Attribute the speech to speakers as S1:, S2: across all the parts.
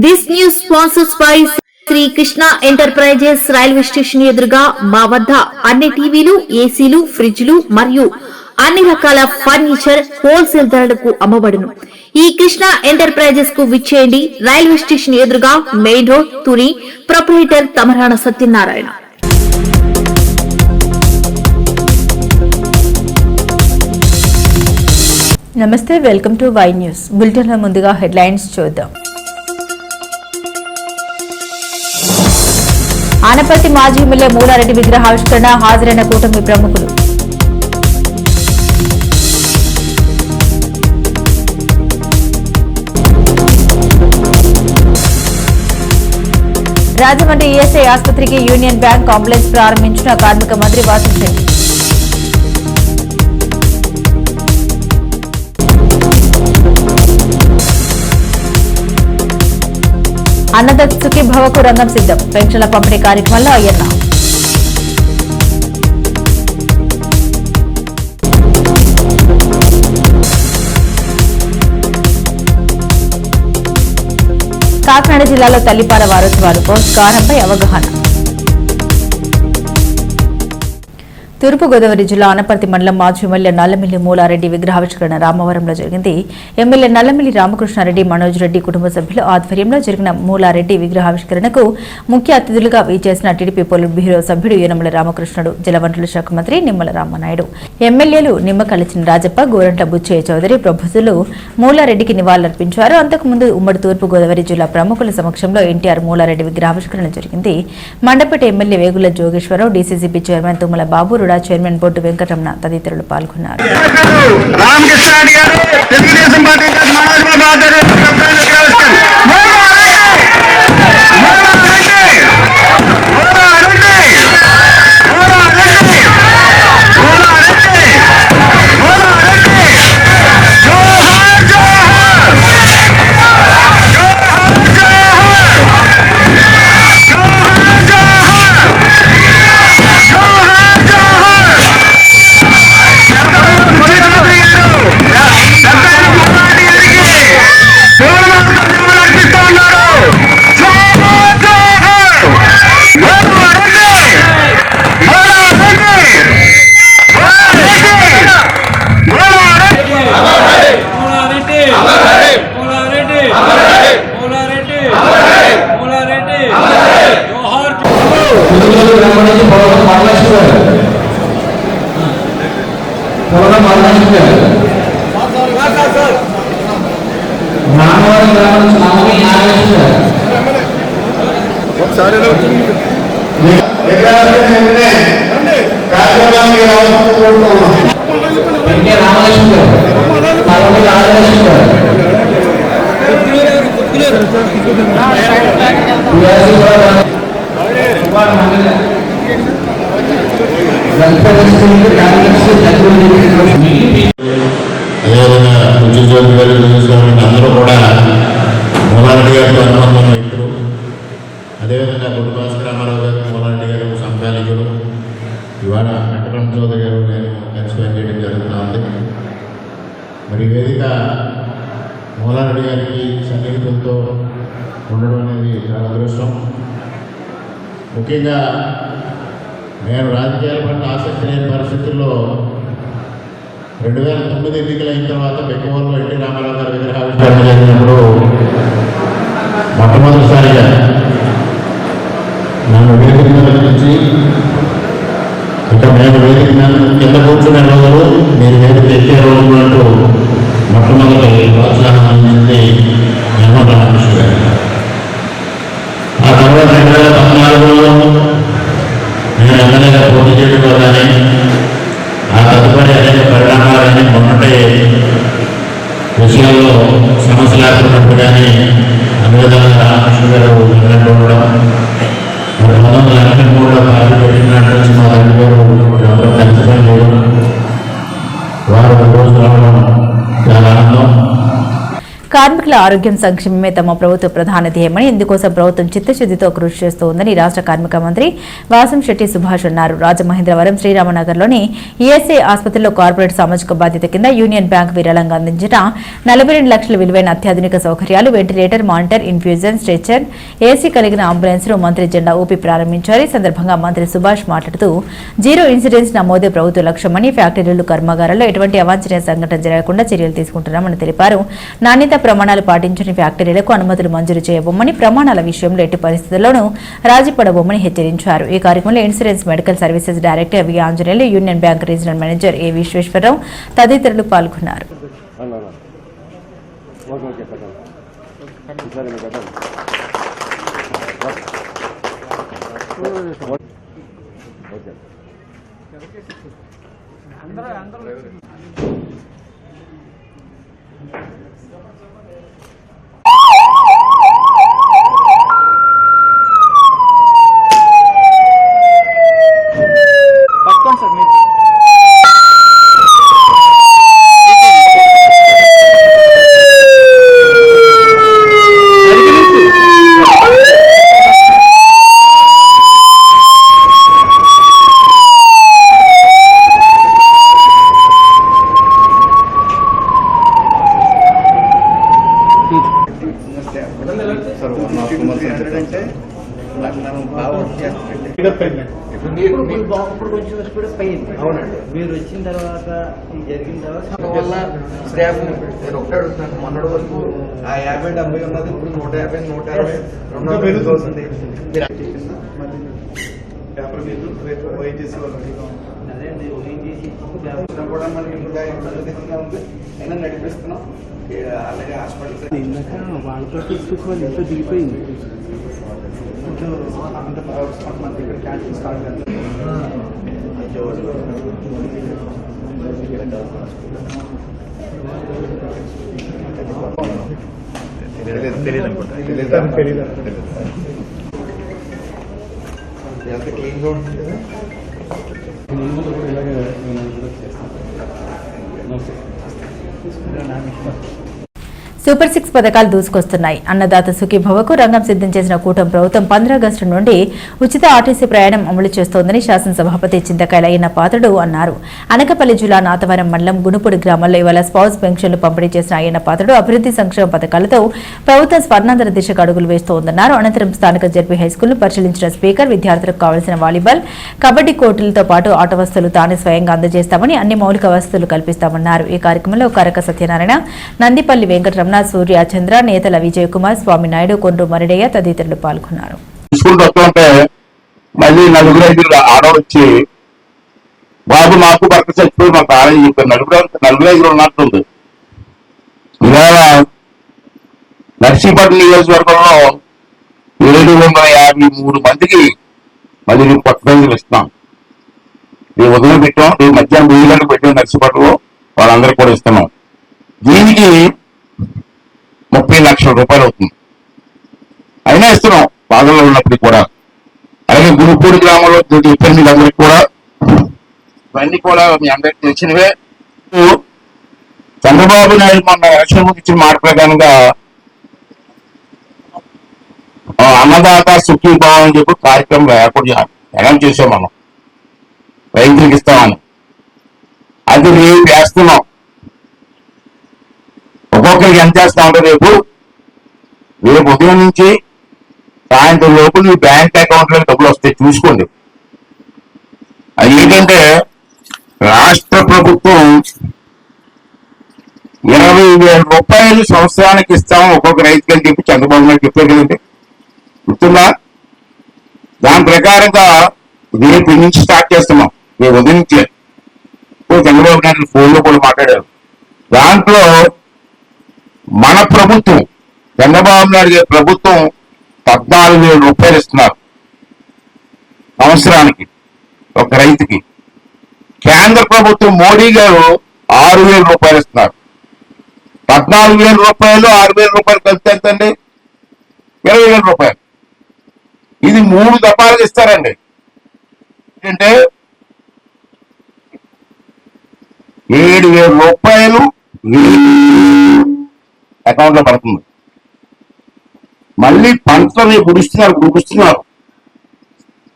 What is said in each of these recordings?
S1: This news sponsors by Shri Krishna enterprises railway station ఎదురుగా మా వద్ద అన్ని టీవీలు, ఏసీలు, ఫ్రిడ్జ్లు మరియు అన్ని రకాల ఫర్నిచర్ హోల్సేల్ ధరలకు అమ్మబడును. ఈ కృష్ణ ఎంటర్ప్రైజెస్ కు విచ్చేయండి. రైల్వే స్టేషన్ ఎదురుగా main road, Tuni. Proprietor Tamarana Satyanarayana.
S2: నమస్తే, welcome to Y news. Bulletin లో ముందుగా హెడ్లైన్స్ చూద్దాం. ఆనపర్తి మాజీ ఎమ్మెల్యే మూలారెడ్డి విగ్రహావిష్కరణ, హాజరైన కూటమి ప్రముఖులు. రాజమండ్రి ఈఎస్ఐ ఆసుపత్రికి యూనియన్ బ్యాంక్ కాంప్లెక్స్ ప్రారంభించిన కార్మిక మంత్రి వాసంశెట్టి. అన్నదాత సుఖీభవకు రంగం సిద్ధం, పెన్షన్ల పంపిణీ కార్యక్రమంలో అయ్యన్న. కాకినాడ జిల్లాలో తల్లిపాల వారోత్సవాలు, పౌష్టికాహారంపై అవగాహన. తూర్పుగోదావరి జిల్లా ఆనపర్తి మండలం మాజీ ఎమ్మెల్యే నల్లమిల్లి మూలారెడ్డి విగ్రహావిష్కరణ రామవరంలో జరిగింది. ఎమ్మెల్యే నల్లమిల్లి రామకృష్ణారెడ్డి, మనోజ్ రెడ్డి కుటుంబ సభ్యుల ఆధ్వర్యంలో జరిగిన మూలారెడ్డి విగ్రహావిష్కరణకు ముఖ్య అతిథులుగా విచ్చేసిన టీడీపీ పోలిట్ బ్యూరో సభ్యుడు యనమల రామకృష్ణుడు, జలవనరుల శాఖ మంత్రి నిమ్మల రామనాయుడు, ఎమ్మెల్యేలు నిమ్మకలచిన రాజప్ప, గోరంట్ల బుచ్చయ్య చౌదరి ప్రభుత్వాలు మూలారెడ్డికి నివాళులర్పించారు. అంతకుముందు ఉమ్మడి తూర్పుగోదావరి జిల్లా ప్రముఖుల సమక్షంలో ఎన్టీఆర్ మూలారెడ్డి విగ్రహావిష్కరణ జరిగింది. Mandapeta MLA Vegula Jogeswara Rao, DCCB chairman Tummala Babu, RUDA chairman Boddu Venkataramana తదితరులు పాల్గొన్నారు.
S3: అందరూ కూడా మూలారెడ్డి గారితో అనుబంధం వ్యక్తులు. అదేవిధంగా గుడ్డు భాస్కర్ రామారావు గారు, మూలారెడ్డి గారు సమకాలీకులు. ఇవాళ వెంకటరమణ చౌదరి గారు, నేను కలిసి పనిచేయడం జరుగుతూ ఉంది. మరి వేదిక మూలారెడ్డి గారికి సన్నిహితులతో ఉండడం అనేది చాలా అదృష్టం. ముఖ్యంగా నేను రాజకీయాల పట్ల ఆసక్తి లేని పరిస్థితుల్లో 2009 ఎన్నికలు అయిన తర్వాత బెక్కవోల్లో ఎన్టీ రామారావు గారి విగ్రహావిష్కరణ జరిగినప్పుడు మొట్టమొదటిసారిగా నన్ను వేదిక మీద నుంచి ఇక మేము వేదిక మీద కింద కూర్చునే రోజులు, మీరు వేదిక ఎక్కే రోజులు అంటూ మొట్టమొదటి ప్రోత్సాహం అందించింది యనమల రామకృష్ణ గారు. ఆ తర్వాత 2014లో నేను ఎమ్మెల్యేగా పోటీ చేయడంలో కానీ, ఆ తదుపరి అనేక పరిణామాలని మొన్నటి విషయాల్లో సమస్య లేకున్నప్పుడు కానీ అన్ని విధాలుగా రామకృష్ణ గారు వెళ్ళండి ఉండడం, 1983లో పార్టీ పెట్టినట్టు నుంచి మా తండ్రి గారు ఎవరో కలిసిపోయి లేరు, వారు రోజు రావడం చాలా ఆనందం.
S2: కార్మికుల ఆరోగ్యం సంక్షేమమే తమ ప్రభుత్వ ప్రధాన ధ్యేయమని, ఇందుకోసం ప్రభుత్వం చిత్తశుద్దితో కృషి చేస్తోందని రాష్ట్ర కార్మిక మంత్రి వాసంశెట్టి సుభాష్ అన్నారు. రాజమహేంద్రవరం శ్రీరామనగర్లోని ఈఎస్ఐ ఆసుపత్రిలో కార్పొరేట్ సామాజిక బాధ్యత కింద యూనియన్ బ్యాంక్ విరాళంగా అందించిన 42 లక్షల విలువైన అత్యాధునిక సౌకర్యాలు, ventilator, monitor, infusion, stretcher, AC కలిగిన అంబులెన్స్ ను మంత్రి జెండా ఊపి ప్రారంభించారు. ఈ సందర్భంగా మంత్రి సుభాష్ మాట్లాడుతూ జీరో ఇన్సిడెన్స్ నమోదే ప్రభుత్వ లక్ష్యమని, ఫ్యాక్టరీలు, కర్మాగారాల్లో ఎటువంటి అవాంఛనీయ సంఘటన జరగకుండా చర్యలు తీసుకుంటున్నామని తెలిపారు. నాణ్యత ప్రమాణాలు పాటించని ఫ్యాక్టరీలకు అనుమతులు మంజూరు చేయబోమని, ప్రమాణాల విషయంలో ఎట్టి పరిస్థితుల్లోనూ రాజీ పడబోమని హెచ్చరించారు. ఈ కార్యక్రమంలో insurance medical services director V Anjaneyulu, union bank regional manager A Visweswara Rao తదితరులు పాల్గొన్నారు.
S4: పట్టుకోండి సార్ మీరు.
S5: అవునండి, మీరు వచ్చిన తర్వాత జరిగిన తర్వాత వల్ల స్లాబ్ నేను ఒకటే అడుగుతున్నాను. మొన్నటి వరకు ఆ 50-70 ఉన్నది ఇప్పుడు 150, 160, 200 అవుతుంది. కూడా మనకి ఇంకా ఉంది, అయినా నడిపిస్తున్నాం. అలాగే హాస్పిటల్
S4: వాళ్ళతో తీసుకుని ఇంట్లో దిగిపోయింది.
S5: మనకి ఇక్కడ క్యాన్సర్ స్టార్ట్ చేస్తాం. తెలియదు ఎంత క్లీన్గా ఉంటుంది కదా.
S2: సూపర్ 6 పథకాలు దూసుకొస్తున్నాయి. అన్నదాత సుఖీభవకు రంగం సిద్ధం చేసిన కూటమి ప్రభుత్వం 15 ఆగస్టు నుండి ఉచిత ఆర్టీసీ ప్రయాణం అమలు చేస్తోందని శాసనసభాపతి చింతకాయల అయ్యన్న పాత్రుడు అన్నారు. అనకాపల్లి జిల్లా నాతవరం మండలం గునుపూడి గ్రామంలో ఇవాళ స్పౌస్ పెన్షన్లు పంపిణీ చేసిన అయ్యన్న పాత్రుడు అభివృద్ధి సంక్షేమ పథకాలతో ప్రభుత్వం స్వర్ణాంధ్ర దిశకు అడుగులు వేస్తోందన్నారు. అనంతరం స్థానిక జడ్పీ హైస్కూల్ను పరిశీలించిన స్పీకర్ విద్యార్థులకు కావాల్సిన వాలీబాల్, కబడ్డీ కోర్టులతో పాటు ఆట వస్తువులు తానే స్వయంగా అందజేస్తామని, అన్ని మౌలిక వసతులు కల్పిస్తామన్నారు. ఈ కార్యక్రమంలో కరక సత్యనారాయణ, నందిపల్లి వెంకటరమణ, సూర్య చంద్ర, నేతల విజయ్ కుమార్, స్వామి నాయుడు, కొండ్రు మరిడయ్య తదితరులు పాల్గొన్నారు.
S3: మళ్ళీ 4-5 ఆడవాళ్ళు వచ్చి బాబు నాకు భర్త చచ్చిపోయి మాకు ఆలయం చెప్పారు. 4-5 ఉన్నట్టుంది. ఇవాళ నర్సీపట్నం నియోజకవర్గంలో 753 మందికి మళ్ళీ నేను కొత్త పెన్షన్లు ఇస్తున్నాం. రేపు ఉదయం పెట్టాం, రేపు మధ్యాహ్నం 2 గంటలకు పెట్టాం. నర్సీపట్నంలో వాళ్ళందరికీ కూడా ఇస్తున్నాం. దీనికి 30 లక్షల రూపాయలు అవుతుంది. అయినా ఇస్తున్నాం బాధల్లో ఉన్నప్పుడు కూడా. అలాగే గురుపూడి గ్రామంలో చెప్పిన అందరికి కూడా ఇవన్నీ కూడా మీ అందరికి తెలిసినవే. చంద్రబాబు నాయుడు మొన్న ఎలక్షన్ ముందు ఇచ్చిన మాట ప్రకారంగా అన్నదాత సుఖీభావం అని చెప్పి కార్యక్రమం అనౌన్స్ చేసాం. మనం రైతులకు ఇస్తామని అది రేపు వేస్తున్నాం. ఒక్కొక్కరికి ఎంత చేస్తామంటే రేపు ఉదయం నుంచి సాయంత్రం లోపు మీ బ్యాంక్ అకౌంట్ లో డబ్బులు వస్తాయి, చూసుకోండి. అది ఏంటంటే రాష్ట్ర ప్రభుత్వం 20,000 రూపాయలు సంవత్సరానికి ఇస్తాము ఒక్కొక్క రైతుకి అని చెప్పి చంద్రబాబు నాయుడు చెప్పారు కదండి, గుర్తుందా? దాని ప్రకారంగా రేపు నుంచి స్టార్ట్ చేస్తున్నాం. రేపు ఉదయం నుంచే చంద్రబాబు నాయుడు ఫోన్లో కూడా మాట్లాడారు. దాంట్లో మన ప్రభుత్వం, చంద్రబాబు నాయుడు గారి ప్రభుత్వం 14,000 రూపాయలు ఇస్తున్నారు సంవత్సరానికి ఒక రైతుకి. కేంద్ర ప్రభుత్వం మోడీ గారు 6,000 రూపాయలు ఇస్తున్నారు. 14,000 రూపాయలు 6,000 రూపాయలు కలిసి ఎంతండి? 20,000 రూపాయలు. ఇది 3 దఫాలుగా ఇస్తారండి. ఏంటంటే 7,000 రూపాయలు అకౌంట్లో పడుతుంది. మళ్ళీ పంటని గుడిస్తున్నారు.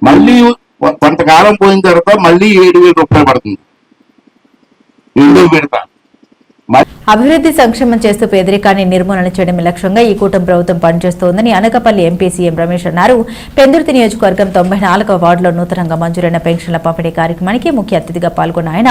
S3: మళ్ళీ కొంతకాలం పోయిన తర్వాత మళ్ళీ 7,000 రూపాయలు పడుతుంది, 2వ విడత.
S2: అభివృద్ధి సంక్షేమం చేస్తూ పేదరికాన్ని నిర్మూలన చేయడం లక్ష్యంగా ఈ కూటమి ప్రభుత్వం పనిచేస్తోందని అనకాపల్లి ఎంపీ సీఎం రమేష్ అన్నారు. పెందుర్తి నియోజకవర్గం 94వ వార్డులో నూతనంగా మంజూరైన పెన్షన్ల పంపిణీ కార్యక్రమానికి ముఖ్య అతిథిగా పాల్గొన్న ఆయన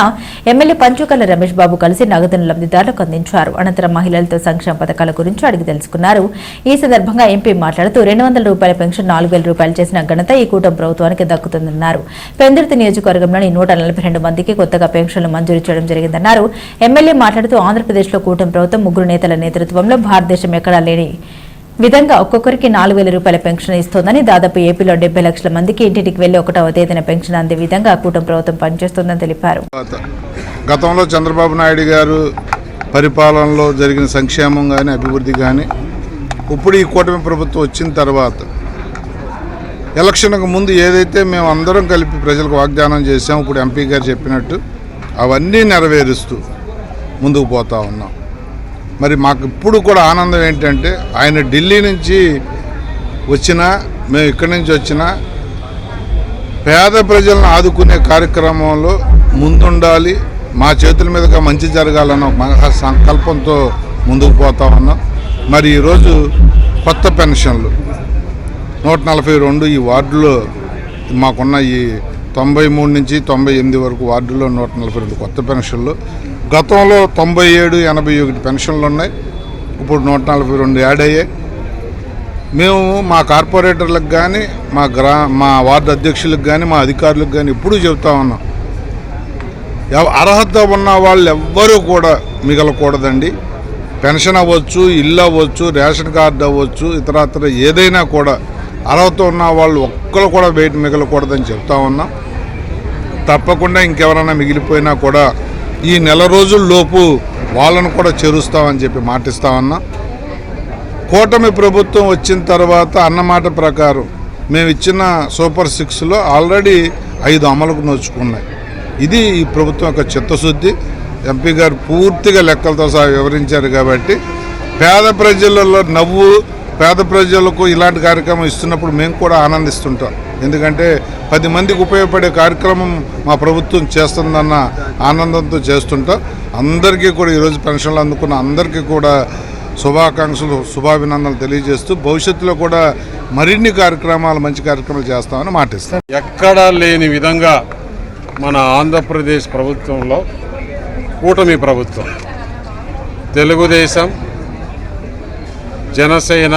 S2: ఎమ్మెల్యే పంచుకల్ల రమేష్ బాబు కలిసి నగదును లబ్ధిదారులకు అందించారు. అనంతరం మహిళలతో సంక్షేమ పథకాల గురించి అడిగి తెలుసుకున్నారు. ఈ సందర్భంగా ఎంపీ మాట్లాడుతూ 200 రూపాయల పెన్షన్ 4,000 రూపాయలు చేసిన ఘనత ఈ కూటమి ప్రభుత్వానికి దక్కుతుందన్నారు. పెందుర్తి నియోజకవర్గంలోని 142 మందికి కొత్తగా పెన్షన్లు మంజూరు చేయడం జరిగిందన్నారు. ఎమ్మెల్యే మాట్లాడుతూ ఆంధ్రప్రదేశ్లో కూటమి ప్రభుత్వం 3 నేతల నేతృత్వంలో భారతదేశం ఎక్కడా లేని విధంగా ఒక్కొక్కరికి 4,000 రూపాయల పెన్షన్ ఇస్తోందని, దాదాపు ఏపీలో 70 లక్షల మందికి ఇంటింటికి వెళ్లి 1వ తేదీన పెన్షన్ అందే విధంగా కూటమి ప్రభుత్వం పనిచేస్తోందని తెలిపారు.
S6: గతంలో చంద్రబాబు నాయుడు గారు పరిపాలనలో జరిగిన సంక్షేమం కానీ అభివృద్ధి కానీ ఇప్పుడు ఈ కూటమి ప్రభుత్వం వచ్చిన తర్వాత ఎలక్షన్కు ముందు ఏదైతే మేము అందరం కలిపి ప్రజలకు వాగ్దానం చేశాం, ఇప్పుడు ఎంపీ గారు చెప్పినట్టు అవన్నీ నెరవేరుస్తూ ముందుకు పోతా ఉన్నాం. మరి మాకు ఇప్పుడు కూడా ఆనందం ఏంటంటే ఆయన ఢిల్లీ నుంచి వచ్చినా మేము ఇక్కడి నుంచి వచ్చినా పేద ప్రజలను ఆదుకునే కార్యక్రమంలో ముందుండాలి, మా చేతుల మీదుగా మంచి జరగాలన్న ఒక మహా సంకల్పంతో ముందుకు పోతా ఉన్నాం. మరి ఈరోజు కొత్త పెన్షన్లు 142 ఈ వార్డులో మాకున్న ఈ 93 నుంచి 98 వరకు వార్డులో 142 కొత్త పెన్షన్లు. గతంలో 97, 81 పెన్షన్లు ఉన్నాయి, ఇప్పుడు 142 యాడ్ అయ్యాయి. మేము మా కార్పొరేటర్లకు కానీ మా వార్డు అధ్యక్షులకు కానీ మా అధికారులకు కానీ ఎప్పుడూ చెబుతా ఉన్నాం, అర్హత ఉన్న వాళ్ళు ఎవ్వరూ కూడా మిగలకూడదండి. పెన్షన్ అవ్వచ్చు, ఇల్లు అవ్వచ్చు, రేషన్ కార్డు అవ్వచ్చు, ఇతరత్ర ఏదైనా కూడా అర్హత ఉన్న వాళ్ళు ఒక్కరు కూడా బయట మిగలకూడదని చెప్తా ఉన్నాం. తప్పకుండా ఇంకెవరైనా మిగిలిపోయినా కూడా ఈ నెల రోజుల్లోపు వాళ్ళను కూడా చేరుస్తామని చెప్పి మాటిస్తా ఉన్నాం. కూటమి ప్రభుత్వం వచ్చిన తర్వాత అన్నమాట ప్రకారం మేము ఇచ్చిన సూపర్ 6లో ఆల్రెడీ 5 అమలుకు నోచుకున్నాయి. ఇది ఈ ప్రభుత్వం యొక్క చిత్తశుద్ధి. ఎంపీ గారు పూర్తిగా లెక్కలతో సహా వివరించారు. కాబట్టి పేద ప్రజలలో నవ్వు, పేద ప్రజలకు ఇలాంటి కార్యక్రమం ఇస్తున్నప్పుడు మేము కూడా ఆనందిస్తుంటాం. ఎందుకంటే 10 మందికి ఉపయోగపడే కార్యక్రమం మా ప్రభుత్వం చేస్తుందన్న ఆనందంతో చేస్తుంటాం. అందరికీ కూడా ఈరోజు పెన్షన్లు అందుకున్న అందరికీ కూడా శుభాకాంక్షలు, శుభాభినందనలు తెలియజేస్తూ భవిష్యత్తులో కూడా మరిన్ని కార్యక్రమాలు, మంచి కార్యక్రమాలు చేస్తామని మాటిస్తాం.
S7: ఎక్కడా లేని విధంగా మన ఆంధ్రప్రదేశ్ ప్రభుత్వంలో కూటమి ప్రభుత్వం, తెలుగుదేశం, జనసేన,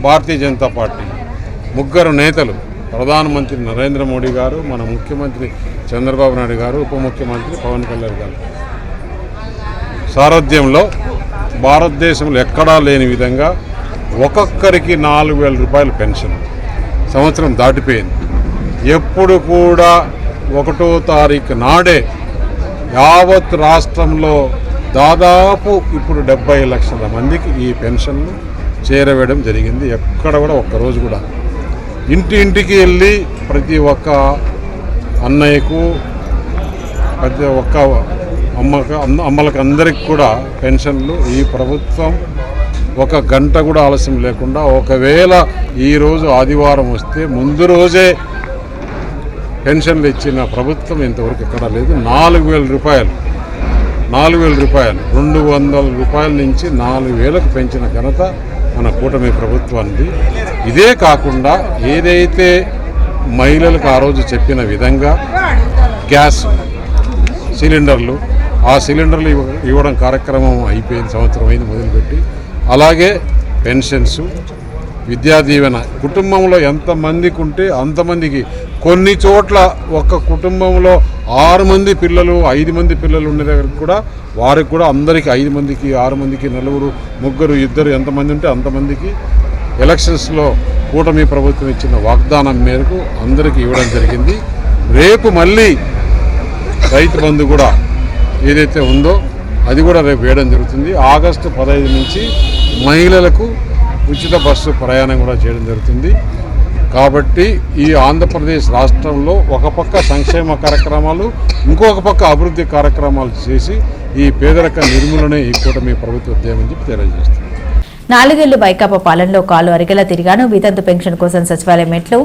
S7: భారతీయ జనతా పార్టీ 3 నేతలు, ప్రధానమంత్రి నరేంద్ర మోడీ గారు, మన ముఖ్యమంత్రి చంద్రబాబు నాయుడు గారు, ఉప ముఖ్యమంత్రి పవన్ కళ్యాణ్ గారు సారథ్యంలో భారతదేశంలో ఎక్కడా లేని విధంగా ఒక్కొక్కరికి 4,000 రూపాయల పెన్షన్ సంవత్సరం దాటిపోయింది. ఎప్పుడు కూడా 1వ తారీఖు నాడే యావత్ రాష్ట్రంలో దాదాపు ఇప్పుడు 70 లక్షల మందికి ఈ పెన్షన్లు చేరవేయడం జరిగింది. ఎక్కడ కూడా ఒక్కరోజు కూడా ఇంటింటికి వెళ్ళి ప్రతి ఒక్క అన్నయ్యకు, ప్రతి ఒక్క అమ్మలకు అందరికి కూడా పెన్షన్లు ఈ ప్రభుత్వం 1 గంట కూడా ఆలస్యం లేకుండా, ఒకవేళ ఈరోజు ఆదివారం వస్తే ముందు రోజే పెన్షన్లు ఇచ్చిన ప్రభుత్వం ఇంతవరకు ఎక్కడా లేదు. 4,000 రూపాయలు 200 రూపాయల నుంచి 4,000కు పెంచిన ఘనత మన కూటమి ప్రభుత్వానికి. ఇదే కాకుండా ఏదైతే మహిళలకు ఆ రోజు చెప్పిన విధంగా గ్యాస్ సిలిండర్లు, ఆ సిలిండర్లు ఇవ్వడం కార్యక్రమం అయిపోయింది, సంవత్సరం అయింది మొదలుపెట్టి. అలాగే పెన్షన్స్, విద్యా దీవెన, కుటుంబంలో ఎంతమందికి ఉంటే అంతమందికి. కొన్ని చోట్ల ఒక కుటుంబంలో 6 మంది పిల్లలు, 5 మంది పిల్లలు ఉండే దగ్గరికి కూడా వారికి కూడా అందరికీ 5 మందికి, 6 మందికి, 4, 3, 2 ఎంతమంది ఉంటే అంతమందికి ఎలక్షన్స్లో కూటమి ప్రభుత్వం ఇచ్చిన వాగ్దానం మేరకు అందరికీ ఇవ్వడం జరిగింది. రేపు మళ్ళీ రైతు బంధు కూడా ఏదైతే ఉందో అది కూడా రేపు వేయడం జరుగుతుంది. ఆగస్టు 15 నుంచి మహిళలకు ఉచిత బస్సు ప్రయాణం కూడా చేయడం జరుగుతుంది. కాబట్టి ఈ ఆంధ్రప్రదేశ్ రాష్ట్రంలో ఒక పక్క సంక్షేమ కార్యక్రమాలు, ఇంకొక పక్క అభివృద్ధి కార్యక్రమాలు చేసి ఈ పేదరిక నిర్మూలనే ఈ కూటమి ప్రభుత్వ ఉద్యమం చెప్పి తెలియజేస్తుంది.
S2: 4 ఏళ్లు వైకాపా పాలనలో కాలు అరిగేలా తిరిగాను. వితంతు పెన్షన్ కోసం సచివాలయం మెట్లు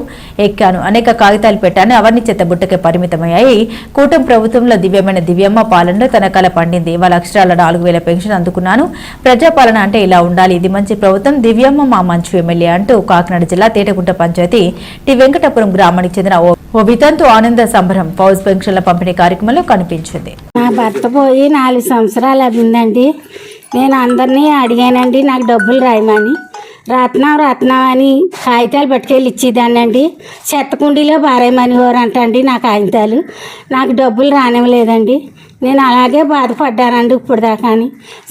S2: ఎక్కాను. అనేక కాగితాలు పెట్టాను. అవన్నీ చెత్త బుట్టకే పరిమితమయ్యాయి. కూటమి ప్రభుత్వంలో దివ్యమైన దివ్యమ్మ పాలనలో తన కల పండింది. ఇవాళ అక్షరాల 4000 పెన్షన్ అందుకున్నాను. ప్రజాపాలన అంటే ఇలా ఉండాలి. ఇది మంచి ప్రభుత్వం. దివ్యమ్మ మా మంచు ఎమ్మెల్యే అంటూ కాకినాడ జిల్లా తేటగుంట పంచాయతీ టి వెంకటాపురం గ్రామానికి చెందిన ఓ వితంతు ఆనంద సంబరం పౌజ్ పెన్షన్ల పంపిణీ కార్యక్రమంలో కనిపించింది.
S8: నా భర్త పోయి 4 సంవత్సరాలు అయిందండి. నేను అందరినీ అడిగానండి నాకు డబ్బులు రాయమని. రత్నం అని కాగితాలు పట్టుకెళ్ళి ఇచ్చేదాన్నండి. చెత్త కుండీలో పారేయమని అంటండి నా కాగితాలు. నాకు డబ్బులు రానివ్వలేదండి. నేను అలాగే బాధపడ్డానండి ఇప్పుడు దాకా. అని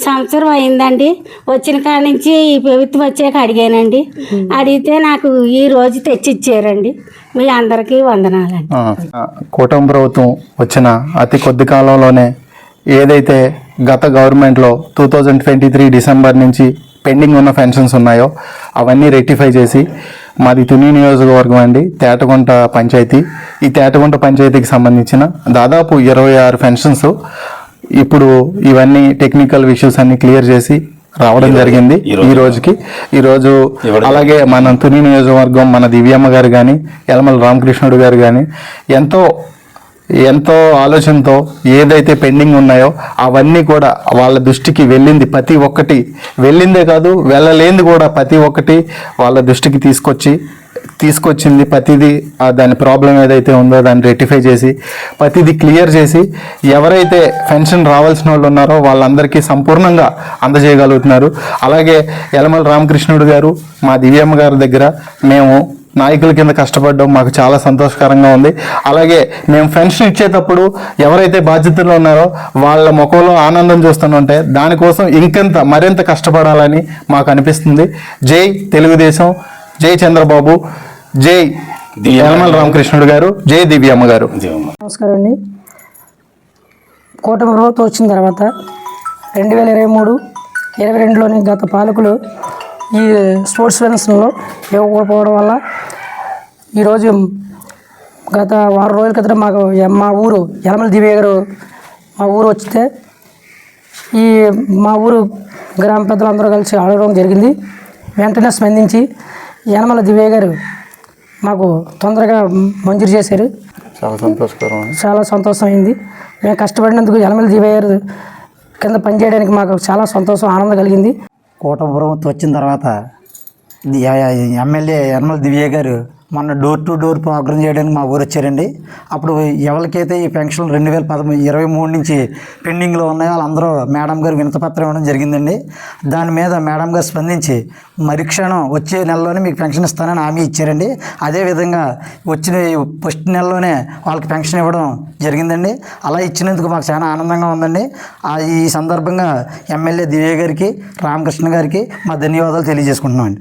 S8: సంవత్సరం అయిందండి. వచ్చిన కాడ నుంచి ఈ ప్రభుత్వం వచ్చాక అడిగానండి. అడిగితే నాకు ఈ రోజు తెచ్చిచ్చారండి. మీ అందరికీ వందనాలండి.
S9: కూటమి ప్రభుత్వం వచ్చిన అతి కొద్ది కాలంలోనే ఏదైతే గత గవర్నమెంట్లో 2023 డిసెంబర్ నుంచి పెండింగ్ ఉన్న పెన్షన్స్ ఉన్నాయో అవన్నీ రెక్టిఫై చేసి మాది తుని నియోజకవర్గం అండి, తేటగుంట పంచాయతీ. ఈ తేటగుంట పంచాయతీకి సంబంధించిన దాదాపు 26 పెన్షన్స్ ఇప్పుడు ఇవన్నీ టెక్నికల్ ఇష్యూస్ అన్ని క్లియర్ చేసి రావడం జరిగింది ఈ రోజు. అలాగే మన తుని నియోజకవర్గం మన దివ్యమ్మ గారు కానీ యలమల రామకృష్ణుడు గారు కానీ ఎంతో ఆలోచనతో ఏదైతే పెండింగ్ ఉన్నాయో అవన్నీ కూడా వాళ్ళ దృష్టికి వెళ్ళింది. ప్రతి ఒక్కటి వెళ్ళిందే కాదు, వెళ్ళలేంది కూడా ప్రతి ఒక్కటి వాళ్ళ దృష్టికి తీసుకొచ్చింది. ప్రతిదీ దాని ప్రాబ్లం ఏదైతే ఉందో దాన్ని రెక్టిఫై చేసి ప్రతిదీ క్లియర్ చేసి ఎవరైతే పెన్షన్ రావాల్సిన వాళ్ళు ఉన్నారో వాళ్ళందరికీ సంపూర్ణంగా అందజేయగలుగుతున్నారు. అలాగే యలమల రామకృష్ణుడు గారు మా దివ్యమ్మ గారి దగ్గర మేము నాయకుల కింద కష్టపడడం మాకు చాలా సంతోషకరంగా ఉంది. అలాగే మేము పెన్షన్ ఇచ్చేటప్పుడు ఎవరైతే బాధ్యతలు ఉన్నారో వాళ్ళ ముఖంలో ఆనందం చూస్తుంటే దానికోసం మరింత కష్టపడాలని మాకు అనిపిస్తుంది. జై తెలుగుదేశం, జై చంద్రబాబు, జై యలమల రామకృష్ణుడు గారు, జై దివ్యమ్మ గారు.
S10: నమస్కారం అండి. కూటమి ప్రభుత్వం వచ్చిన తర్వాత 2023-22లోని గత పాలకులు ఈ స్పోర్ట్స్ పెన్షన్లో ఇవ్వకపోవడం వల్ల ఈరోజు గత వారం రోజుల క్రితం మా ఊరు యలమల దివ్య గారు మా ఊరు వస్తే మా ఊరు గ్రామ పెద్దలందరూ కలిసి అడగడం జరిగింది. వెంటనే స్పందించి యలమల దివ్య గారు మాకు తొందరగా మంజూరు చేశారు. చాలా సంతోషమైంది. మేము కష్టపడినందుకు యలమల దివ్య గారు కింద పనిచేయడానికి మాకు చాలా సంతోషం, ఆనందం కలిగింది.
S11: కూటమి ప్రభుత్వం వచ్చిన తర్వాత ఎమ్మెల్యే యలమల దివ్య గారు మొన్న డోర్ టు డోర్ ప్రోగ్రామ్ చేయడానికి మా ఊరు వచ్చారండి. అప్పుడు ఎవరికైతే ఈ పెన్షన్ 2023 నుంచి పెండింగ్లో ఉన్నాయో వాళ్ళందరూ మేడం గారు వినతిపత్రం ఇవ్వడం జరిగిందండి. దాని మీద మేడం గారు స్పందించి మరుక్షణం వచ్చే నెలలోనే మీకు పెన్షన్ ఇస్తానని హామీ ఇచ్చారండి. అదేవిధంగా వచ్చిన ఫస్ట్ నెలలోనే వాళ్ళకి పెన్షన్ ఇవ్వడం జరిగిందండి. అలా ఇచ్చినందుకు మాకు చాలా ఆనందంగా ఉందండి. ఈ సందర్భంగా ఎమ్మెల్యే దివ్య గారికి, రామకృష్ణ గారికి మా ధన్యవాదాలు తెలియజేసుకుంటున్నామండి.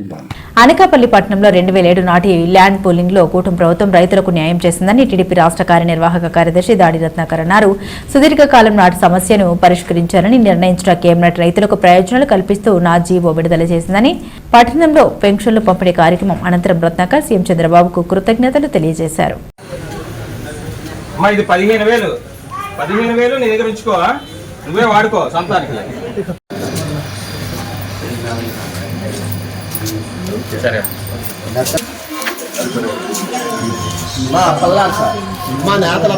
S2: అనకాపల్లి పట్టణంలో 2007 నాటి ల్యాండ్ పూలింగ్ లో కూటమి ప్రభుత్వం రైతులకు న్యాయం చేసిందని టీడీపీ రాష్ట్ర కార్యనిర్వాహక కార్యదర్శి దాడి రత్నాకర్ అన్నారు. సుదీర్ఘకాలం నాటి సమస్యను పరిష్కరించాలని నిర్ణయించిన కేబినెట్ రైతులకు ప్రయోజనాలు కల్పిస్తూ నా జీవో విడుదల చేసిందని, పట్టణంలో పెన్షన్లు పంపిణీ కార్యక్రమం అనంతరం రత్నాకర్ సీఎం చంద్రబాబుకు కృతజ్ఞతలు తెలియజేశారు.
S12: ఇది 15,000 నీ దగ్గర ఉంచుకో, నువ్వే వాడుకో సొంతానికి. సరే మా నేతల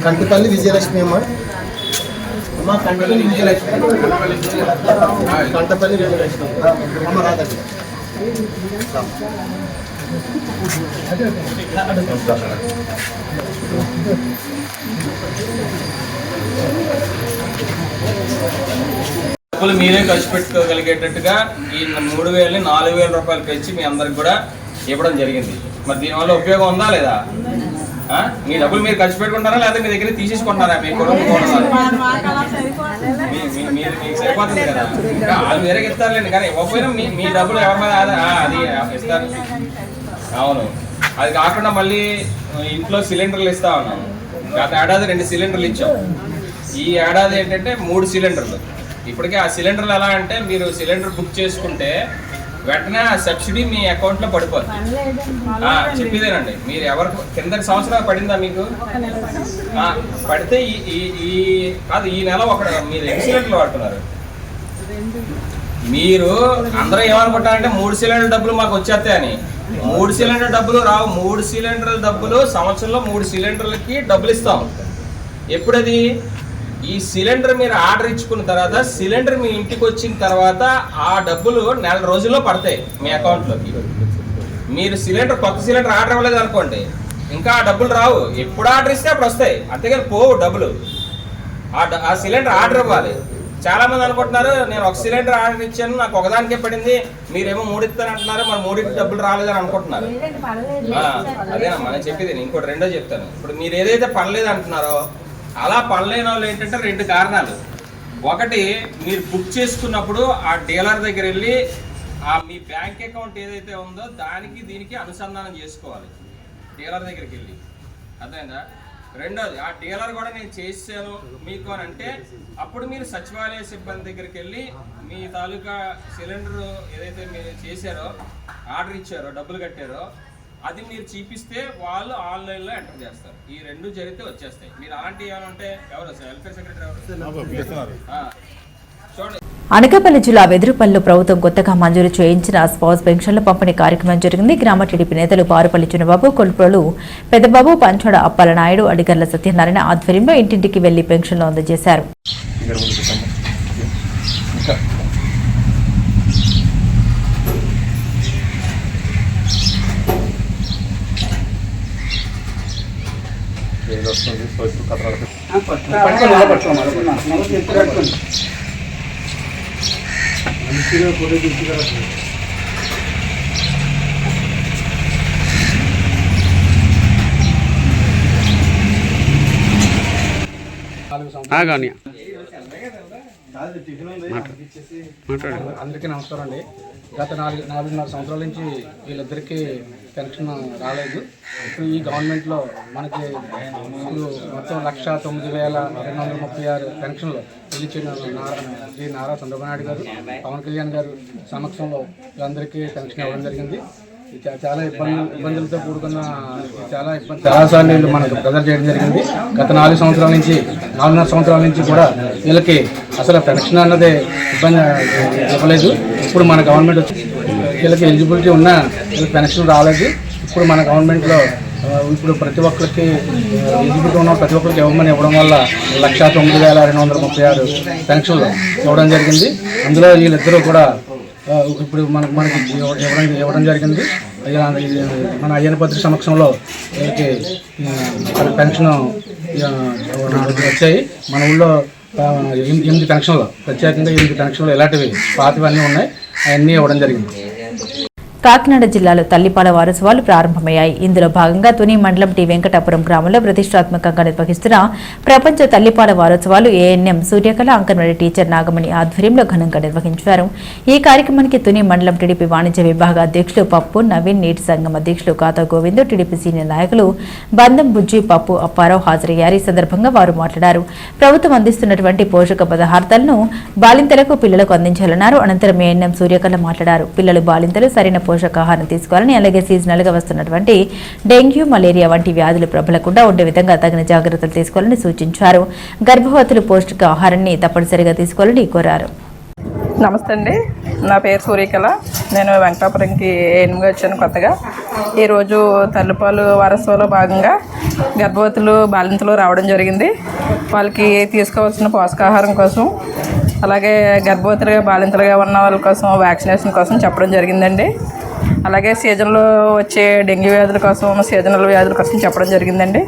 S12: కంటిపల్లి విజయలక్ష్మి అమ్మ, కంటపల్లి విజయలక్ష్మి అమ్మ రాదండి. డబ్బులు మీరే ఖర్చు పెట్టుకోగలిగేటట్టుగా ఈ 3,000ని 4,000 రూపాయలు పెంచి మీ అందరికి కూడా ఇవ్వడం జరిగింది. మరి దీనివల్ల ఉపయోగం ఉందా లేదా? మీ డబ్బులు మీరు ఖర్చు పెట్టుకుంటారా లేదా మీ దగ్గర తీసేసుకుంటారా? మీ కొడుకు మీకు సరిపోతుంది కదా, వాళ్ళు వేరే ఇస్తారులేండి. కానీ ఇవ్వకపోయినా మీ డబ్బులు ఎవరి మీద అది ఇస్తారు. అవును, అది కాకుండా మళ్ళీ ఇంట్లో సిలిండర్లు ఇస్తా ఉన్నాం. గత ఏడాది 2 సిలిండర్లు ఇచ్చాం. ఈ ఏడాది ఏంటంటే 3 సిలిండర్లు. ఇప్పటికే ఆ సిలిండర్లు ఎలా అంటే మీరు సిలిండర్ బుక్ చేసుకుంటే వెంటనే ఆ సబ్సిడీ మీ అకౌంట్లో పడిపోతుంది. చెప్పేదేనండి, మీరు ఎవరికి కింద సంవత్సరం పడిందా మీకు? పడితే ఈ కాదు, ఈ నెల మీరు ఎన్ని సిలిండర్లు వాడుతున్నారు? మీరు అందరూ ఏమనుకుంటారంటే 3 సిలిండర్ డబ్బులు మాకు వచ్చేస్తాయని. 3 సిలిండర్ డబ్బులు రావు. 3 సిలిండర్ల డబ్బులు సంవత్సరంలో 3 సిలిండర్లకి డబ్బులు ఇస్తాం. ఎప్పుడది? ఈ సిలిండర్ మీరు ఆర్డర్ ఇచ్చుకున్న తర్వాత, సిలిండర్ మీ ఇంటికి వచ్చిన తర్వాత ఆ డబ్బులు 4 రోజుల్లో పడతాయి మీ అకౌంట్లోకి. మీరు కొత్త సిలిండర్ ఆర్డర్ ఇవ్వలేదు అనుకోండి, ఇంకా ఆ డబ్బులు రావు. ఎప్పుడు ఆర్డర్ ఇస్తే అప్పుడు వస్తాయి, అంతేగాని పోవు డబ్బులు. ఆ సిలిండర్ ఆర్డర్ ఇవ్వాలి. చాలా మంది అనుకుంటున్నారు నేను 1 సిలిండర్ ఆర్డర్ ఇచ్చాను, నాకు ఒకదానికే పడింది, మీరేమో 3 ఇస్తానంటున్నారు, మరి 3కి డబ్బులు రాలేదని అనుకుంటున్నారు. అదేనమ్మా నేను చెప్పేది. ఇంకోటి రెండో చెప్తాను. ఇప్పుడు మీరు ఏదైతే పడలేదు అంటున్నారో, అలా పడలేని వాళ్ళు ఏంటంటే 2 కారణాలు. ఒకటి, మీరు బుక్ చేసుకున్నప్పుడు ఆ డీలర్ దగ్గర వెళ్ళి మీ బ్యాంక్ అకౌంట్ ఏదైతే ఉందో దానికి దీనికి అనుసంధానం చేసుకోవాలి డీలర్ దగ్గరికి వెళ్ళి. అర్థమైందా? రెండోది, ఆ డీలర్ కూడా నేను చేసాను మీకు అని అంటే అప్పుడు మీరు సచివాలయ సిబ్బంది దగ్గరికి వెళ్ళి మీ తాలూకా సిలిండర్ ఏదైతే మీరు చేశారో, ఆర్డర్ ఇచ్చారో, డబ్బులు కట్టారో అది మీరు చూపిస్తే వాళ్ళు ఆన్లైన్లో ఎంటర్ చేస్తారు. ఈ 2 జరిగితే వచ్చేస్తాయి. మీరు అలాంటివి ఏమంటే ఎవరు వెల్ఫేర్ సెక్రటరీ ఎవరు చూడండి.
S2: అనకాపల్లి జిల్లా వెదురుపల్లిలో ప్రభుత్వం కొత్తగా మంజూరు చేయించిన స్పౌస్ పెన్షన్ల పంపిణీ కార్యక్రమం జరిగింది. గ్రామ టీడీపీ నేతలు పారుపల్లి చిన్నబాబు, కొల్పులు పెద్దబాబు, పంచాడ అప్పలనాయుడు, అడిగర్ల సత్యనారాయణ ఆధ్వర్యంలో ఇంటింటికి వెళ్లి పెన్షన్లు అందజేశారు.
S4: అందరికీ నమస్కారం అండి. గత 4.5 సంవత్సరాల నుంచి వీళ్ళిద్దరికీ పెన్షన్ రాలేదు. ఇప్పుడు ఈ గవర్నమెంట్లో మనకి మొత్తం 1,09,236 పెన్షన్లు ఇచ్చిన శ్రీ నారా చంద్రబాబు నాయుడు గారు, పవన్ కళ్యాణ్ గారు సమక్షంలో వీళ్ళందరికీ పెన్షన్ ఇవ్వడం జరిగింది. చాలా ఇబ్బందులతో కూడుకున్న చాలాసార్లు వీళ్ళు మనకు ప్రెజర్ చేయడం జరిగింది. గత 4 సంవత్సరాల నుంచి 4.5 సంవత్సరాల నుంచి కూడా వీళ్ళకి అసలు పెన్షన్ అన్నదే ఇబ్బంది ఇవ్వలేదు. ఇప్పుడు మన గవర్నమెంట్ వచ్చి వీళ్ళకి ఎలిజిబిలిటీ ఉన్న వీళ్ళకి పెన్షన్ రాలేదు. ఇప్పుడు మన గవర్నమెంట్లో ఇప్పుడు ప్రతి ఒక్కరికి ఎలిజిబిలిటీ ఉన్న ప్రతి ఒక్కరికి ఇవ్వడం వల్ల 1,09,236 పెన్షన్లు ఇవ్వడం జరిగింది. అందులో వీళ్ళిద్దరూ కూడా ఇప్పుడు మనకి ఇవ్వడం జరిగింది. మన అయ్యనపత్రి సమక్షంలో వీళ్ళకి పెన్షన్ వచ్చాయి. మన ఊళ్ళో 8 పెన్షన్లు, ప్రత్యేకంగా 8 పెన్షన్లు ఇలాంటివి పాతవన్నీ ఉన్నాయి, అవన్నీ ఇవ్వడం జరిగింది.
S2: కాకినాడ జిల్లాలో తల్లిపాల వారోత్సవాలు ప్రారంభమయ్యాయి. ఇందులో భాగంగా తుని మండలం టి వెంకటాపురం గ్రామంలో ప్రతిష్టాత్మకంగా నిర్వహిస్తున్న ప్రపంచ తల్లిపాల వారోత్సవాలు ఏఎన్ఎం సూర్యకళ అంగన్వాడీ టీచర్ నాగమణి ఆధ్వర్యంలో ఘనంగా నిర్వహించారు. ఈ కార్యక్రమానికి తుని మండలం టీడీపీ వాణిజ్య విభాగ అధ్యక్షులు పప్పు నవీన్, నీటి సంఘం అధ్యక్షులు కాతా గోవింద్, టీడీపీ సీనియర్ నాయకులు బందం బుజ్జి, పప్పు అప్పారావు హాజరయ్యారు. ఈ సందర్భంగా వారు మాట్లాడారు. ప్రభుత్వం అందిస్తున్నటువంటి పోషక పదార్థాలను బాలింతలకు, పిల్లలకు అందించాలన్నారు. అనంతరం ఏఎన్ఎం సూర్యకళ మాట్లాడారు. పిల్లలు, బాలింతలు సరైన పోషకాహారం తీసుకోవాలని, అలాగే సీజనల్ గా వస్తున్నటువంటి డెంగ్యూ, మలేరియా వంటి వ్యాధులు ప్రబలకుండా ఉండే విధంగా తగిన జాగ్రత్తలు తీసుకోవాలని సూచించారు. గర్భవతులు పౌష్టిక ఆహారాన్ని తప్పనిసరిగా తీసుకోవాలని కోరారు.
S13: నమస్తే అండి, నా పేరు సూర్యకళ. నేను వెంకటాపురంకి ఏనుగా వచ్చాను కొత్తగా. ఈరోజు తల్లిపాలు వారోత్సవంలో భాగంగా గర్భవతులు, బాలింతలు రావడం జరిగింది. వాళ్ళకి తీసుకోవాల్సిన పోషకాహారం కోసం, అలాగే గర్భవతులుగా, బాలింతలుగా ఉన్న వాళ్ళ కోసం వ్యాక్సినేషన్ కోసం చెప్పడం జరిగిందండి. అలాగే సీజన్లో వచ్చే డెంగ్యూ వ్యాధుల కోసం, సీజనల్ వ్యాధుల కోసం చెప్పడం జరిగిందండి.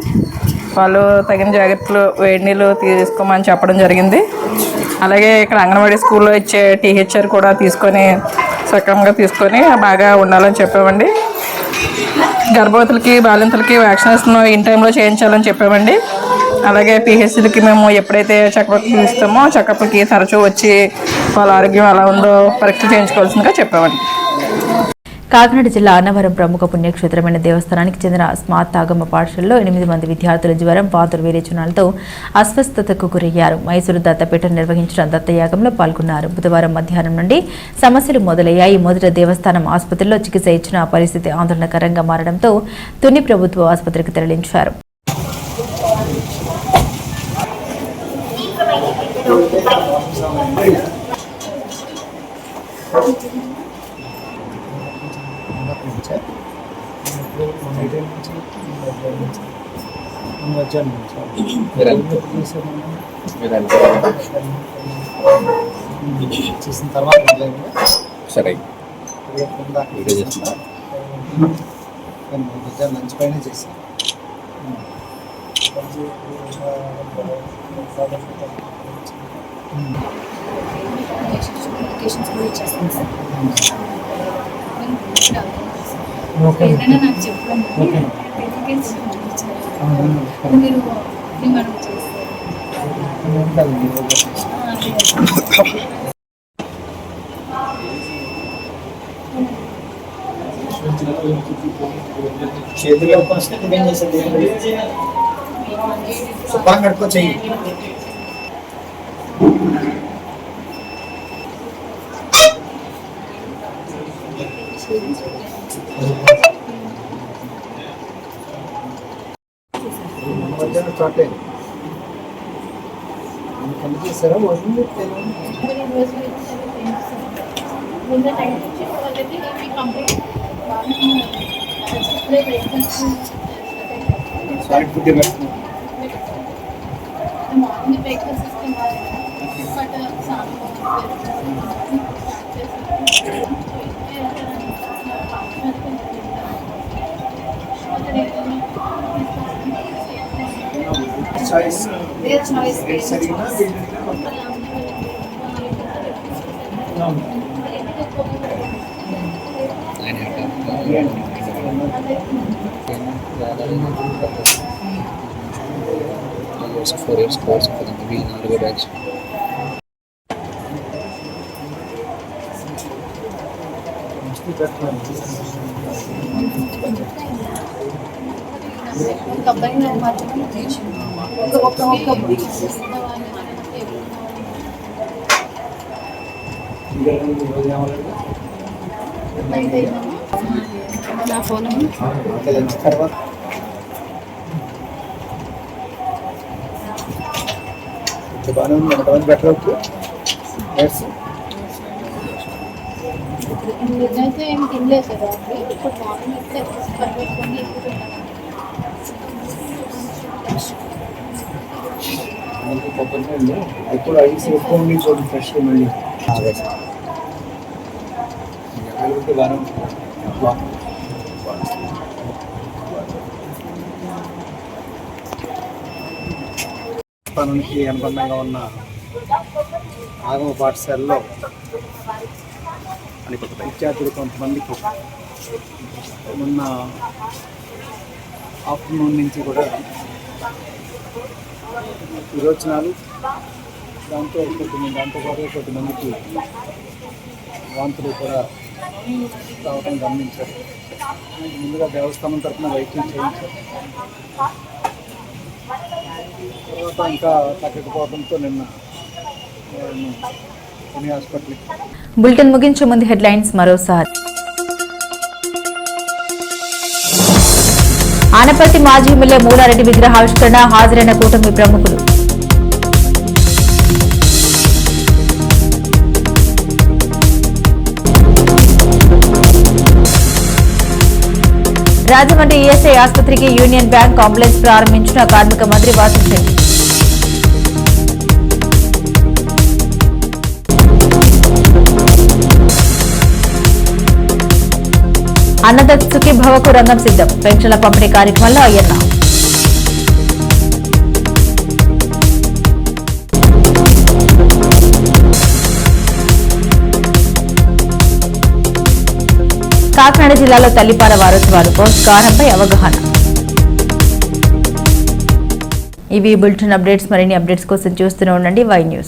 S13: వాళ్ళు తగిన జాగ్రత్తలు, వేడి నీళ్ళు తీసుకోమని చెప్పడం జరిగింది. అలాగే ఇక్కడ అంగన్వాడీ స్కూల్లో ఇచ్చే టీహెచ్ఆర్ కూడా తీసుకొని సక్రమంగా తీసుకొని బాగా ఉండాలని చెప్పామండి. గర్భవతులకి, బాలింతలకి వ్యాక్సినేషన్ ఇన్ టైంలో చేయించాలని చెప్పామండి. అలాగే పిహెచ్సిలకి మేము ఎప్పుడైతే చెకప్కి ఇస్తామో చెకప్కి తరచూ వచ్చి వాళ్ళ ఆరోగ్యం ఎలా ఉందో పరీక్ష చేయించుకోవాల్సిందిగా చెప్పామండి.
S2: కాకినాడ జిల్లా అన్నవరం ప్రముఖ పుణ్యక్షేత్రమైన దేవస్థానానికి చెందిన స్మార్ట్ ఆగమ పాఠశాలలో 8 మంది విద్యార్థుల జ్వరం, వాంతులు, విరేచనాలతో అస్వస్థతకు గురయ్యారు. మైసూరు దత్తపీఠం నిర్వహించిన దత్తయాగంలో పాల్గొన్నారు. బుధవారం మధ్యాహ్నం నుండి సమస్యలు మొదలయ్యాయి. మొదట దేవస్థానం ఆసుపత్రిలో చికిత్స ఇచ్చిన పరిస్థితి ఆందోళనకరంగా మారడంతో తుని ప్రభుత్వ ఆసుపత్రికి తరలించారు.
S5: చేసిన తర్వాత సరే లంచ్ పైన చేశాను. చేతిలో వస్తే డిపెండ్ చేసేది శుభ్రంగా కడుక్కో చెయ్యి. చోటే చేస్తారా సాలిడ్ ఫుడ్ తర్వాత బాగానే ఉంది. ఎంతమంది బెటర్ అవుతుంది
S14: నిజైతే ఏం తినలేదు కదా ఇప్పుడు మార్నింగ్ అయితే పట్టుకొని
S5: కొబ్బరి నీళ్ళు ఇప్పుడు ఐస్ ఎక్కువ ఉండి చూడండి ఫ్రెష్ మళ్ళీ బాగా పనులకి అనుబంధంగా ఉన్న ఆగమ పాఠశాలలో విద్యార్థులు కొంతమందికి మొన్న ఆఫ్టర్నూన్ నుంచి కూడా విరోచనాలు, దాంతోపాటు కొంతమందికి వాంతులు కూడా రావడం గమనించారు. ముందుగా దేవస్థానం తరఫున వైద్యం చేయించారు. తర్వాత ఇంకా తగ్గకపోవడంతో నిన్న హాస్పిటల్.
S2: బులెటిన్ ముగించే ముందు హెడ్లైన్స్ మరోసారి. ఆనపర్తి మాజీ ఎమ్మెల్యే మూలారెడ్డి విగ్రహావిష్కరణ, హాజరైన కూటమి ప్రముఖులు. రాజమండ్రి ఈఎస్ఐ ఆసుపత్రికి యూనియన్ బ్యాంక్ కాంప్లెక్స్ ప్రారంభించిన కార్మిక మంత్రి వాసంశెట్టి. అన్నదాత సుఖీభవకు రంగం సిద్ధం, పెన్షన్ల పంపిణీ కార్యక్రమంలో అయ్యన్న. కాకినాడ జిల్లాలో తల్లిపాల వారోత్సవాలు, పౌష్టికాహారంపై అవగాహన. ఇవి బులెటిన్ అప్డేట్స్. మరిన్ని అప్డేట్స్ కోసం చూస్తూనే ఉండండి వై న్యూస్.